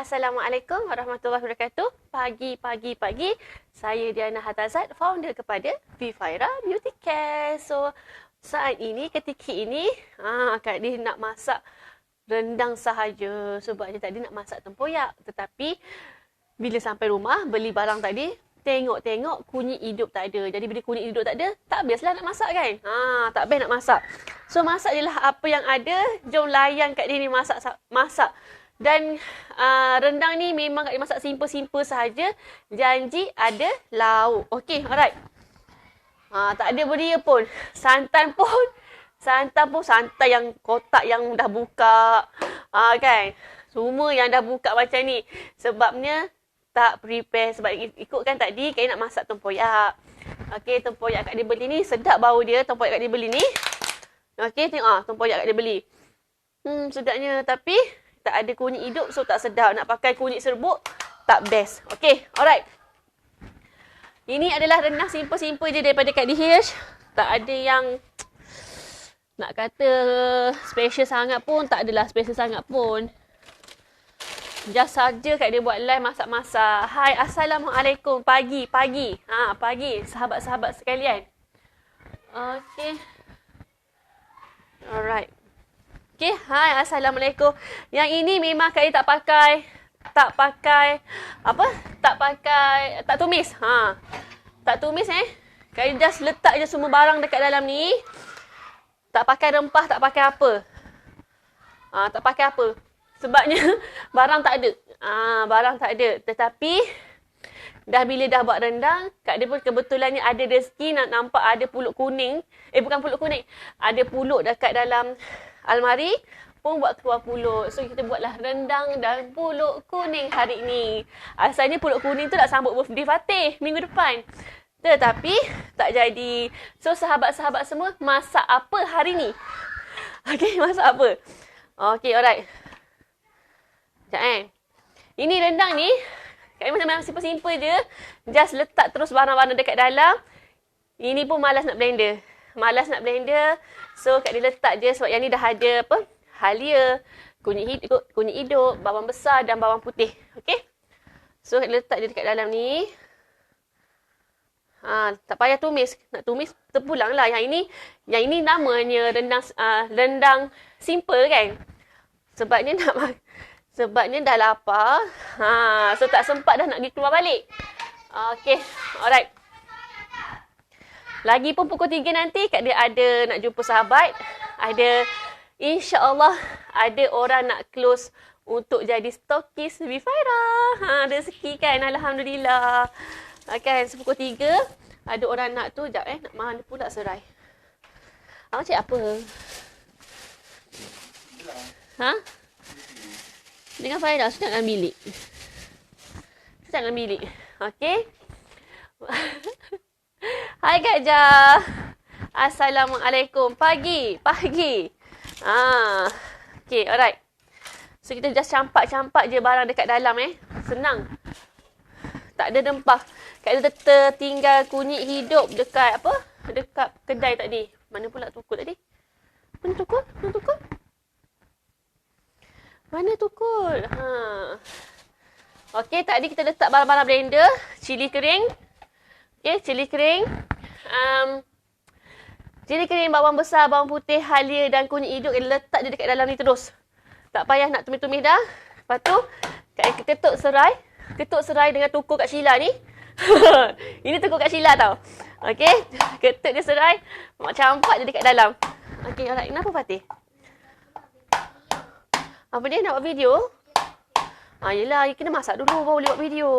Assalamualaikum warahmatullahi wabarakatuh. Pagi. Saya Diana Hatazat, founder kepada Vifaira Beauty Care. So, saat ini, ketika ini, Kak Din nak masak rendang sahaja. Sebabnya tadi nak masak tempoyak. Tetapi, bila sampai rumah, beli barang tadi, tengok kunyit hidup tak ada. Jadi, bila kunyit hidup tak ada, tak biasalah nak masak kan? Tak best nak masak. So, masak je lah apa yang ada. Jom layan Kak Din ni masak. Dan rendang ni memang Kak Din masak simple-simple sahaja. Janji ada lauk. Okey, alright. Tak ada beria pun. Santan yang kotak yang dah buka. Kan? Semua yang dah buka macam ni. Sebabnya tak prepare. Sebab ikutkan tadi Kak Din nak masak tempoyak. Okey, tempoyak Kak Din beli ni sedap bau dia. Tempoyak Kak Din beli ni. Okey, tengok tempoyak Kak Din beli. Sedapnya, tapi tak ada kunyit hidup, so tak sedap. Nak pakai kunyit serbuk, tak best. Okay, alright. Ini adalah rendang simple-simple je daripada Kak DH. Tak ada yang nak kata special sangat pun, tak adalah special sangat pun. Just saja Kak dia buat live masak-masak. Hai, Assalamualaikum. Pagi. Pagi, sahabat-sahabat sekalian. Okay. Alright. Okay, hai, Assalamualaikum. Yang ini memang Kak Din tak tumis. Tak tumis Kak Din just letak je semua barang dekat dalam ni. Tak pakai rempah, tak pakai apa. Tak pakai apa. Sebabnya barang tak ada. Tetapi bila dah buat rendang, Kak Din pun kebetulannya ada rezeki nak nampak ada pulut kuning. Bukan pulut kuning. Ada pulut dekat dalam almari pun buat keluar pulut. So kita buatlah rendang dan pulut kuning hari ni. Asalnya pulut kuning tu nak sambut birthday Fatih minggu depan. Tetapi tak jadi. So sahabat-sahabat semua, masak apa hari ni? Okay, masak apa? Okay, alright. Sekejap Ini rendang ni, Kak macam simple-simple je. Just letak terus barang-barang dekat dalam. Ini pun malas nak blender. So Kak Din letak je sebab yang ni dah ada apa? Halia, kunyit hidup, bawang besar dan bawang putih. Okey? So Kak Din letak je dekat dalam ni. Tak payah tumis. Nak tumis terpulang lah. Yang ini namanya rendang simple kan? Sebabnya dah lapar. So tak sempat dah nak pergi keluar balik. Okey, alright. Lagi pun pukul 3 nanti Kak Din ada nak jumpa sahabat. InsyaAllah ada orang nak close untuk jadi stokis Vifaira. Rezeki kan, Alhamdulillah. Kan, pukul 3 ada orang nak tu. Sekejap nak mana pula serai. Abang cik apa? Dengan Faira, saya dalam bilik. Okey. Hai Kak Jah. Assalamualaikum. Pagi. Okay, alright. So, kita just campak je barang dekat dalam Senang. Tak ada rempah. Kak Din tertinggal kunyit hidup dekat Dekat kedai tadi. Mana pula tukul tadi? Mana tukul? Okay, tadi kita letak barang-barang blender. Cili kering. Okay, cili kering, bawang besar, bawang putih, halia dan kunyit hidup. Letak dia dekat dalam ni terus. Tak payah nak tumis-tumis dah. Lepas tu, ketuk serai dengan tukul Kak Sheila ni. Ini tukul Kak Sheila tau. Okay, ketuk dia serai. Mak campak dia dekat dalam. Okay, alright. Kenapa Fatih? Apa dia nak buat video? Yelah, kena masak dulu baru boleh buat video.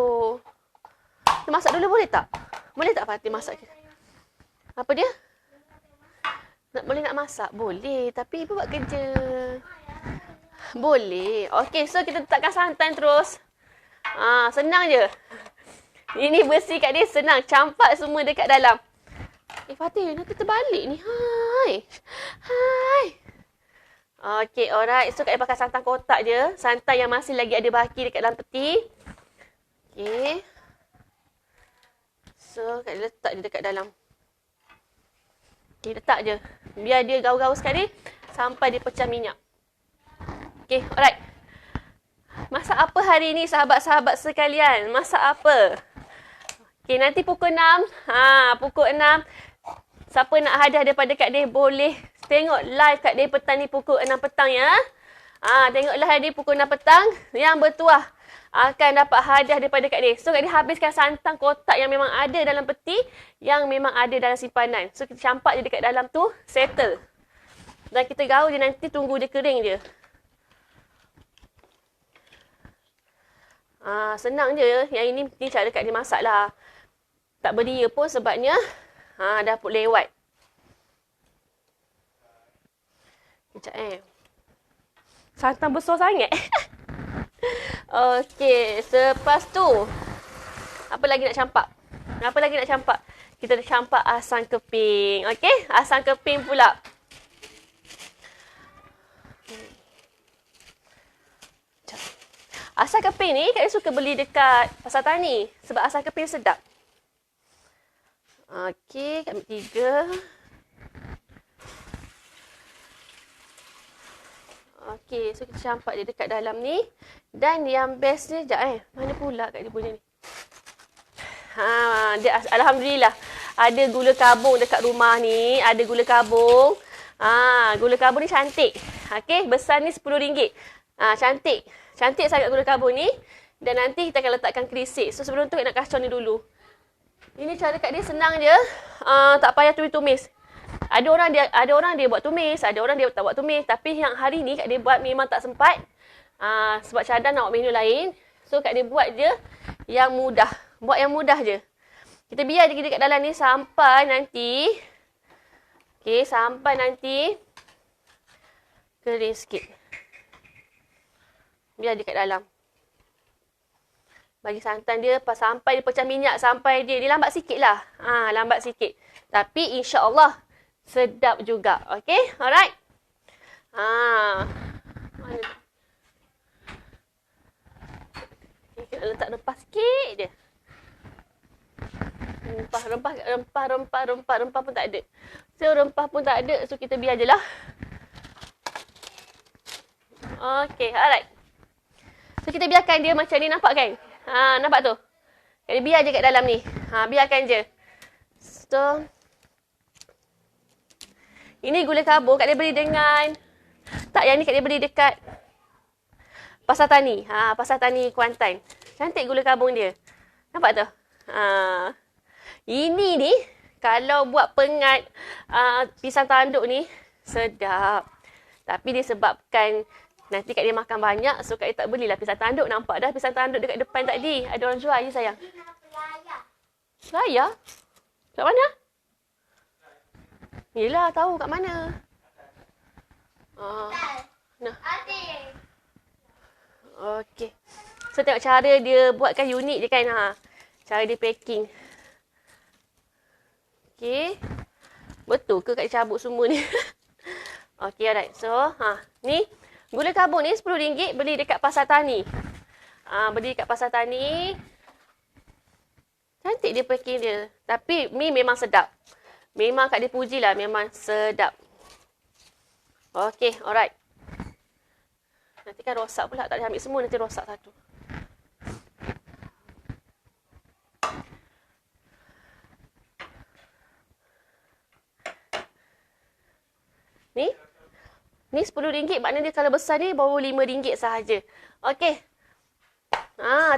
Kita masak dulu boleh tak? Boleh tak Fatih masak? Apa dia? Boleh nak masak? Boleh. Tapi ibu buat kerja. Boleh. Okey, so kita letakkan santan terus. Senang je. Ini bersih Kak Din senang. Campak semua dekat dalam. Fatih, nanti terbalik ni. Hai. Okey, alright. So Kak Din pakai santan kotak je. Santan yang masih lagi ada baki dekat dalam peti. Okey. So, Kak Din letak je dekat dalam. Okay, letak je. Biar dia gaul-gaul sekali sampai dia pecah minyak. Okay, alright. Masak masak apa hari ni sahabat-sahabat sekalian? Masak apa? Okey, nanti pukul 6. Pukul 6. Siapa nak hadiah daripada Kak Deh boleh tengok live Kak Deh petang ni pukul 6 petang ya. Tengok live Deh pukul 6 petang. Yang bertuah akan dapat hadiah daripada Kak Deh. So Kak Deh habiskan santan kotak yang memang ada dalam peti, yang memang ada dalam simpanan. So kita campak je dekat dalam tu, settle. Dan kita gaul je nanti, tunggu dia kering je. Senang je. Yang ini cara Kak Deh masak lah. Tak beria pun sebabnya dah pun lewat. Sekejap santan besar sangat. Okey, selepas tu apa lagi nak campak? Kita dah campak asam keping. Okey, asam keping pula. Asam keping ni Kak suka beli dekat pasar tani sebab asam keping sedap. Okey, Kak ambil 3. Okey, so kita campak dia dekat dalam ni. Dan yang best ni, mana pula Kak dia punya ni? Alhamdulillah. Ada gula kabung dekat rumah ni. Ada gula kabung. Gula kabung ni cantik. Okey, besar ni RM10. Cantik. Cantik sangat gula kabung ni. Dan nanti kita akan letakkan kerisik. So sebelum tu nak kacau ni dulu. Ini cara Kak dia senang je. Tak payah tumis-tumis. Ada orang dia buat tumis, ada orang dia tak buat tumis. Tapi yang hari ni Kak dia buat memang tak sempat. Sebab cadang nak buat menu lain. So Kak dia buat je yang mudah. Buat yang mudah je. Kita biar je dekat dalam ni sampai nanti. Okey, sampai nanti kering sikit. Biar dekat dalam. Bagi santan dia sampai dia pecah minyak, sampai dia lambat sikit lah. Lambat sikit. Tapi insya-Allah sedap juga. Okey? Alright? Mana? Kita letak rempah sikit je. Rempah pun tak ada. So rempah pun tak ada. So kita biar je lah. Okey, alright. So kita biarkan dia macam ni, nampak kan? Nampak tu? Jadi biar je kat dalam ni. Biarkan je. So ini gula kabung Kak dia beli dengan yang ni Kak dia beli dekat Pasar Tani. Pasar Tani Kuantan. Cantik gula kabung dia. Nampak tu? Ini ni kalau buat pengat pisang tanduk ni sedap. Tapi disebabkan nanti Kak dia makan banyak, so Kak dia tak belilah pisang tanduk. Nampak dah pisang tanduk dekat depan tadi. Ada orang jual je sayang. Selaya? Kat mana? Yelah, tahu kat mana. Nah. Okey. So tengok cara dia buatkan unik je kan. Cara dia packing. Okey. Betul ke Kak cabut semua ni? Okey, alright. So, ni gula kabung ni RM10 beli dekat Pasar Tani. Beli dekat Pasar Tani. Cantik dia packing dia. Tapi mi memang sedap. Memang Kak dia pujilah, memang sedap. Okey, alright. Nanti kan rosak pula, tak boleh ambil semua, nanti rosak satu. Ni RM10, maknanya dia kalau besar ni baru RM5 sahaja. Okey.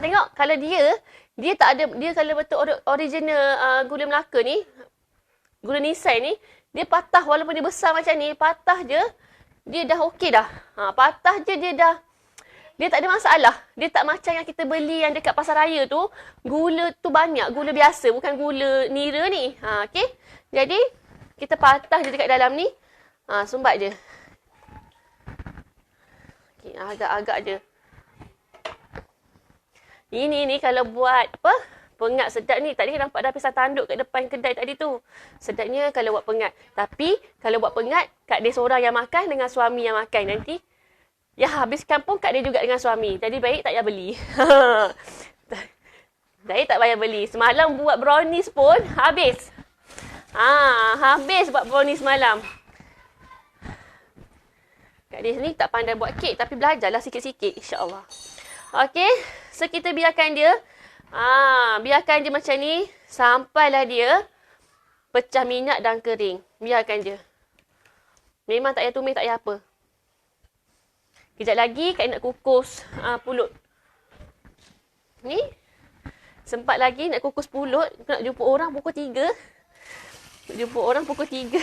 Tengok kalau dia tak ada, dia kalau betul original gula Melaka ni, gula nisai ni, dia patah walaupun dia besar macam ni, patah je, dia dah okey dah. Patah je dia tak ada masalah. Dia tak macam yang kita beli yang dekat pasar raya tu, gula tu banyak, gula biasa, bukan gula nira ni. Okey. Jadi, kita patah je dekat dalam ni, sumbat je. Okey, agak-agak je. Ini ni kalau buat pengat sedap ni. Tadi nampak dah pisang tanduk kat depan kedai tadi tu. Sedapnya kalau buat pengat. Tapi kalau buat pengat, Kak dia seorang yang makan dengan suami yang makan. Nanti ya habiskan pun Kak dia juga dengan suami. Jadi baik tak payah beli. Baik tak payah beli. Semalam buat brownies pun habis. Habis buat brownies semalam. Kak dia ni tak pandai buat kek tapi belajarlah sikit-sikit, insya-Allah. Okey. So, kita biarkan dia. Biarkan dia macam ni. Sampailah dia pecah minyak dan kering. Biarkan je. Memang tak payah tumis, tak payah apa. Kejap lagi Kak nak kukus pulut. Ni. Sempat lagi nak kukus pulut. Nak jumpa orang pukul 3. Nak jumpa orang pukul 3.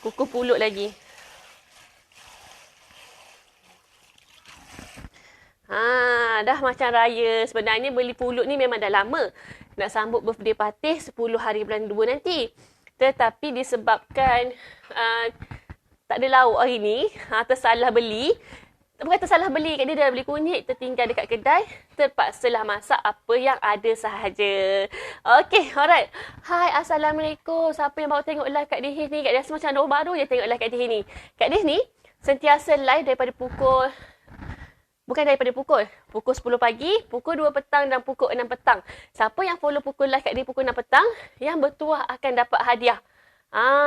Kukus pulut lagi. Dah macam raya. Sebenarnya beli pulut ni memang dah lama. Nak sambut birthday party 10 hari bulan 2 nanti. Tetapi disebabkan tak ada lauk hari ni, tersalah beli. Bukan tersalah beli, kat dia dah beli kunyit, tertinggal dekat kedai. Terpaksalah masak apa yang ada sahaja. Okay, alright. Hai, Assalamualaikum. Siapa yang baru tengok live Kak Dihis ni? Kak Dihis macam orang baru je tengok live Kak Dihis ni. Kak Dihis ni sentiasa live daripada pukul... Bukan daripada pukul 10 pagi, pukul 2 petang dan pukul 6 petang. Siapa yang follow pukul live Kak Dihis pukul 6 petang, yang bertuah akan dapat hadiah.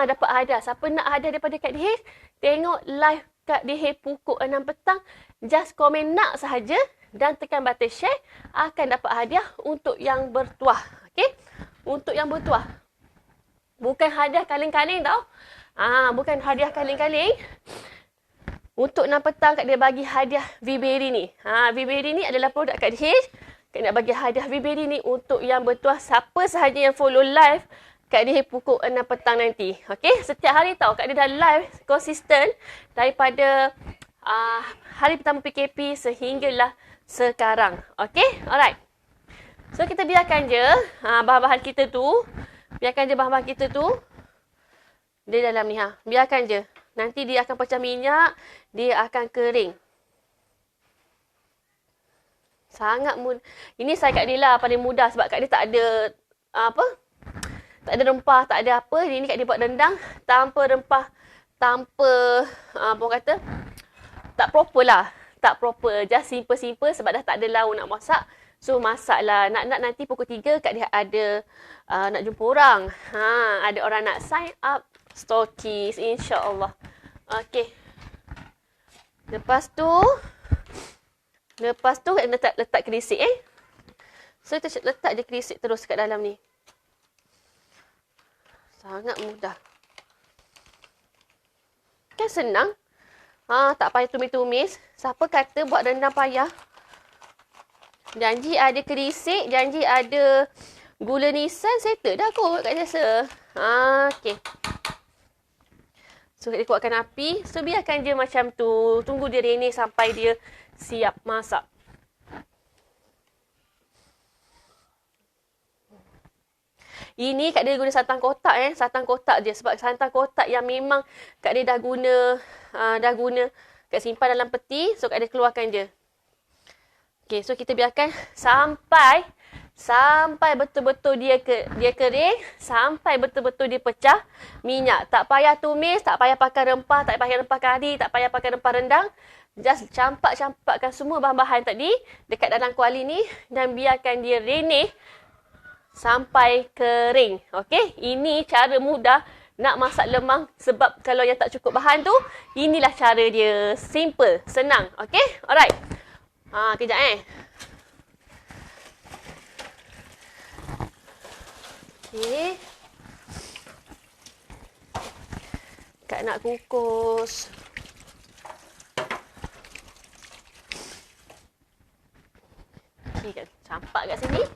Dapat hadiah. Siapa nak hadiah daripada Kak Dihis, tengok live Kak Dihis pukul 6 petang, just komen nak sahaja dan tekan button share, akan dapat hadiah untuk yang bertuah. Okey? Untuk yang bertuah. Bukan hadiah kaleng-kaleng tau. Bukan hadiah kaleng-kaleng. Untuk 6 petang Kak Dihis bagi hadiah V-Berry ni. V-Berry ni adalah produk Kak Dihis. Kak nak bagi hadiah V-Berry ni untuk yang bertuah. Siapa sahaja yang follow live Kak Dihis pukul 6 petang nanti. Okey, setiap hari tau Kak Dihis dah live konsisten daripada hari pertama PKP sehinggalah sekarang. Okey, alright. So kita biarkan je bahan-bahan kita tu. Biarkan je bahan-bahan kita tu. Dia dalam ni biarkan je. Nanti dia akan pecah minyak, dia akan kering. Sangat mudah. Ini saya Kak Dihis lah paling mudah sebab Kak Dihis tak ada tak ada rempah, tak ada apa. Ini Kak Dihis buat rendang tanpa rempah, tanpa apa kata? Tak proper lah. Tak proper. Just simple-simple sebab dah tak ada lauk nak masak. So masaklah. Nak nanti pukul 3 Kak Dihis ada nak jumpa orang. Ada orang nak sign up stokis, insya-Allah. Okey. Lepas tu letak kerisik So kita letak je kerisik terus kat dalam ni. Sangat mudah. Kan senang. Tak payah tumis-tumis. Siapa kata buat rendang payah? Janji ada kerisik, janji ada gula nisan, settle dah kot Kak rasa. Okey. So, kita kuatkan api. So, biarkan dia macam tu. Tunggu dia renek sampai dia siap masak. Ini Kak Dihis guna santan kotak Santan kotak je. Sebab santan kotak yang memang Kak Dihis dah guna Kak simpan dalam peti. So, Kak Dihis keluarkan je. Okay, so kita biarkan sampai betul-betul dia kering, sampai betul-betul dia pecah minyak. Tak payah tumis, tak payah pakai rempah, tak payah rempah kari, tak payah pakai rempah rendang. Just campak-campakkan semua bahan-bahan tadi dekat dalam kuali ni dan biarkan dia renek sampai kering. Okey, ini cara mudah nak masak lemang sebab kalau yang tak cukup bahan tu, inilah cara dia. Simple, senang. Okey, alright. Kejap Okey. Kak nak kukus. Okey, Kak campak kat sini.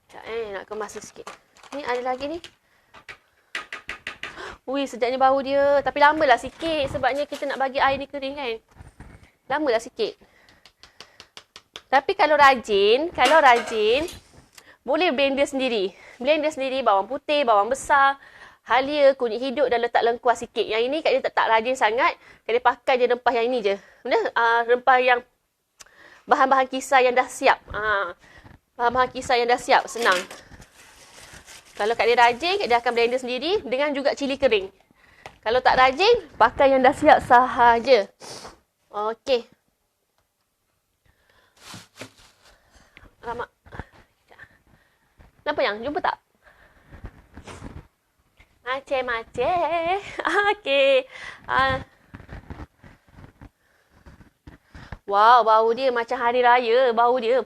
Kejap nak kemas sikit. Ni ada lagi ni. Ui, sedapnya bau dia. Tapi lamalah sikit sebabnya kita nak bagi air ni kering kan. Lamalah sikit. Tapi kalau rajin, boleh blender sendiri. Blender sendiri, bawang putih, bawang besar, halia, kunyit hidup dan letak lengkuas sikit. Yang ini Kak Dihis tak rajin sangat. Kak Dihis pakai je rempah yang ini je. Rempah yang bahan-bahan kisar yang dah siap. Bahan-bahan kisar yang dah siap, senang. Kalau Kak Dihis rajin, Kak Dihis akan blender sendiri dengan juga cili kering. Kalau tak rajin, pakai yang dah siap sahaja. Okey. Alamak. Nampak yang? Jumpa tak? Macam-macam. Okey. Wow, bau dia macam hari raya. Bau dia.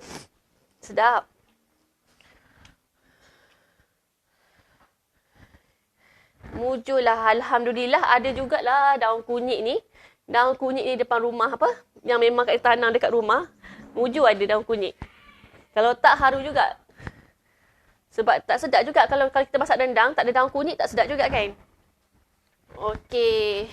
Sedap. Mujurlah. Alhamdulillah ada jugalah daun kunyit ni. Daun kunyit ni depan rumah apa? Yang memang kat tanam dekat rumah. Mujur ada daun kunyit. Kalau tak haru juga. Sebab tak sedap juga kalau kita masak rendang, tak ada daun kunyit tak sedap juga kan? Okey.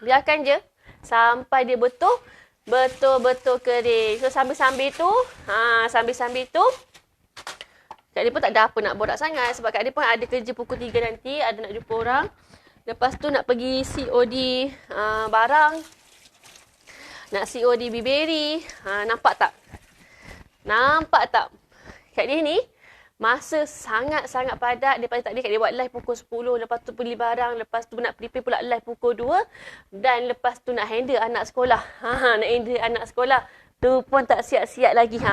Biarkan je sampai dia betul-betul kering. So sambil-sambil tu, sambil-sambil tu Kak Dia pun tak ada apa nak borak sangat sebab Kak Dia pun ada kerja pukul 3 nanti, ada nak jumpa orang. Lepas tu nak pergi COD barang. Nak COD Biberi. Nampak tak? Nampak tak? Kak Dia ni masa sangat-sangat padat. Daripada tadi Kak Dia buat live pukul 10. Lepas tu beli barang. Lepas tu nak prepare pula live pukul 2. Dan lepas tu nak handle anak sekolah. Nak handle anak sekolah. Tu pun tak siap-siap lagi.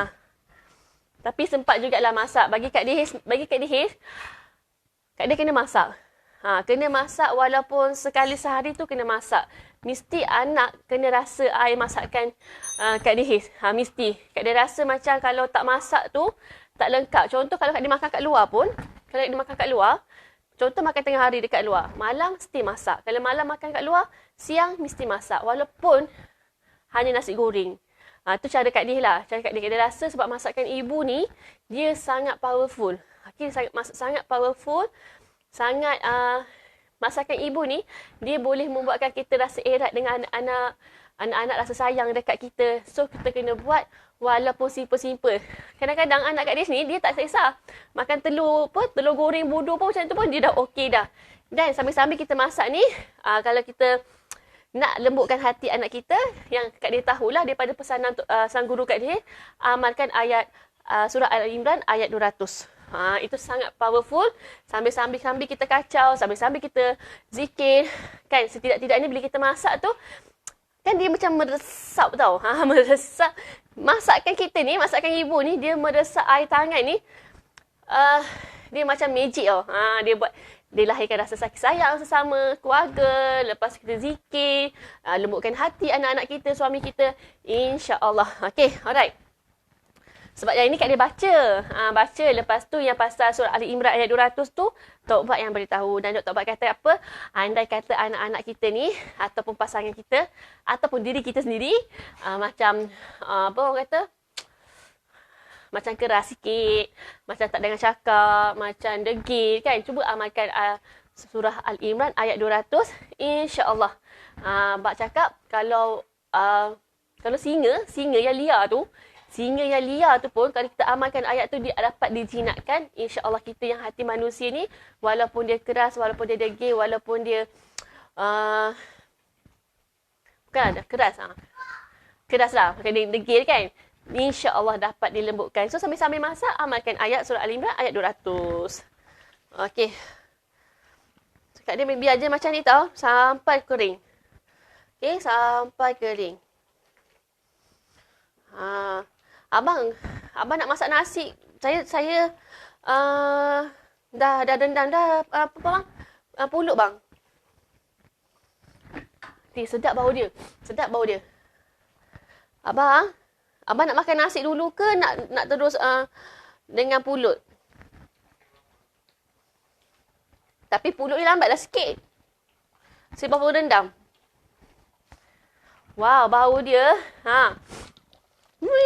Tapi sempat jugalah masak. Bagi Kak Dia, Kak Dia kena masak. Kena masak walaupun sekali sehari tu kena masak. Mesti anak kena rasa air masakan Kak Dia. Mesti. Kak Dia rasa macam kalau tak masak tu, tak lengkap. Contoh kalau Kak Dia makan kat luar pun, kalau dia makan kat luar, contoh makan tengah hari dekat luar, malam mesti masak. Kalau malam makan kat luar, siang mesti masak. Walaupun hanya nasi goreng. Tu cara Kak Dia lah. Cara Kak Dia rasa sebab masakan ibu ni, dia sangat powerful. Okay, sangat powerful. Sangat masakan ibu ni dia boleh membuatkan kita rasa erat dengan anak-anak rasa sayang dekat kita. So kita kena buat walaupun simple-simple. Kadang-kadang anak Kak Dia ni dia tak selesa. Makan telur goreng bodoh pun macam tu pun dia dah okey dah. Dan sambil-sambil kita masak ni, kalau kita nak lembutkan hati anak kita, yang Kak Dia tahulah daripada pesanan sang guru Kak Dia, amalkan ayat surah Al-Imran ayat 200. Itu sangat powerful. Sambil-sambil kita kacau, sambil-sambil kita zikir. Kan setidak-tidaknya bila kita masak tu, kan dia macam meresap tau. Meresap. Masakan kita ni, masakan ibu ni, dia meresap air tangan ni. Dia macam magic tau. Dia lahirkan rasa sayang sesama keluarga. Lepas kita zikir, lembutkan hati anak-anak kita, suami kita. InsyaAllah. Okay, alright. Sebab yang ini Kak Dia baca. Baca. Lepas tu yang pasal surah Ali Imran ayat 200 tu, Tok Bat yang beritahu. Dan Tok Bat kata apa? Andai kata anak-anak kita ni, ataupun pasangan kita, ataupun diri kita sendiri, macam, apa orang kata? Macam keras sikit, macam tak dengar cakap, macam degil kan. Cuba amalkan surah Al-Imran ayat 200. InsyaAllah. Bak cakap, kalau singa yang liar tu, pun kalau kita amalkan ayat tu dia dapat dijinakkan. InsyaAllah kita yang hati manusia ni, walaupun dia keras, walaupun dia degil, walaupun dia bukan ada keras keras lah, bukan dia degil kan, InsyaAllah dapat dilembutkan. So sambil-sambil masak, amalkan ayat surah Al-Imran ayat 200. Okay, Kak Dia biar je macam ni tau, sampai kering. Okay, sampai kering. Abang nak masak nasi. Saya dah rendang dah apa bang? Pulut bang. Sedap bau dia. Abang nak makan nasi dulu ke nak terus dengan pulut? Tapi pulut ni lambatlah sikit. Saya baru rendam. Wow, bau dia.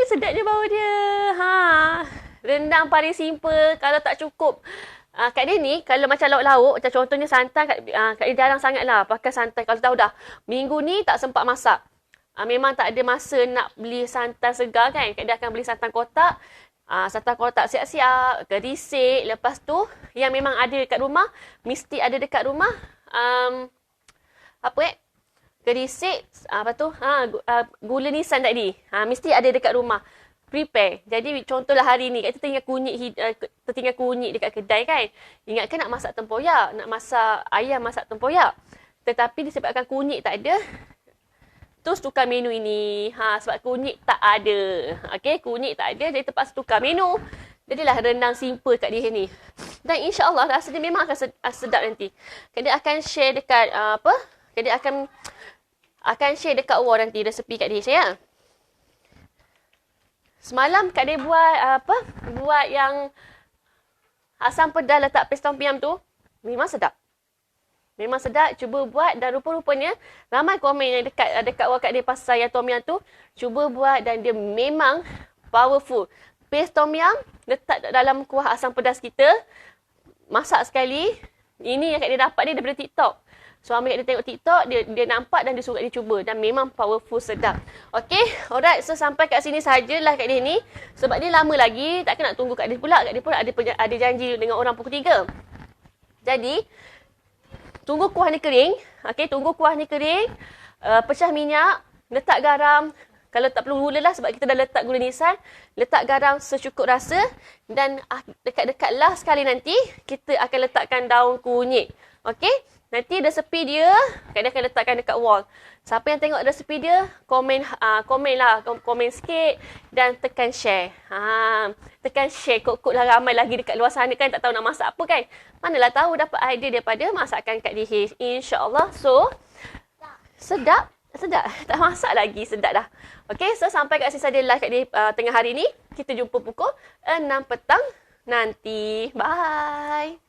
Sedapnya bau dia. Rendang paling simple. Kalau tak cukup. Kak Dia ni, kalau macam lauk-lauk, macam contohnya santan, Kak Dia jarang sangat lah pakai santan. Kalau tahu dah, minggu ni tak sempat masak. Memang tak ada masa nak beli santan segar kan. Kak Dia akan beli santan kotak. Santan kotak siap-siap, kerisik. Lepas tu, yang memang ada dekat rumah, mesti ada dekat rumah. Kerisik, gula nisan tadi. Mesti ada dekat rumah. Prepare. Jadi contohlah hari ni, kita tertinggal kunyit dekat kedai kan. Ingatkan nak masak tempoyak, nak masak ayam masak tempoyak. Tetapi disebabkan kunyit tak ada, terus tukar menu ini. Sebab kunyit tak ada. Okay, kunyit tak ada, jadi terpaksa tukar menu. Jadilah rendang simple kat dia ni. Dan insya-Allah rasa dia memang akan sedap nanti. Kak dia akan share dekat Kak dia akan share dekat wall nanti resepi kat dia sayang. Semalam Kak dia buat yang asam pedas letak paste tom yum tu. Memang sedap. Memang sedap. Cuba buat dan rupa-rupanya ramai komen yang dekat wall Kak dia pasal yang tom yum tu. Cuba buat dan dia memang powerful. Paste tom yum letak dalam kuah asam pedas kita. Masak sekali. Ini yang Kak dia dapat ni daripada TikTok. Suami Kak dia tengok TikTok, dia nampak dan dia suruh Kak dia cuba. Dan memang powerful, sedap. Okay, alright. So, sampai kat sini sajalah Kak dia ni. Sebab dia lama lagi, takkan nak tunggu Kak dia pula. Kak dia pun ada janji dengan orang pukul 3. Jadi, tunggu kuah ni kering. Okay, tunggu kuah ni kering. Pecah minyak, letak garam. Kalau tak perlu gula lah sebab kita dah letak gula nisan. Letak garam secukup rasa. Dan dekat-dekat last sekali nanti, kita akan letakkan daun kunyit. Okay? Nanti resepi dia, Kak dia akan letakkan dekat wall. Siapa yang tengok resepi dia, komen sikit dan tekan share. Tekan share, kok lah ramai lagi dekat luar sana kan, tak tahu nak masak apa kan. Manalah tahu dapat idea daripada masakan Kak Dihi. InsyaAllah. So, sedap. Tak masak lagi, sedap dah. Okay, so sampai kat sini saja live Kak Dihi tengah hari ni. Kita jumpa pukul 6 petang nanti. Bye.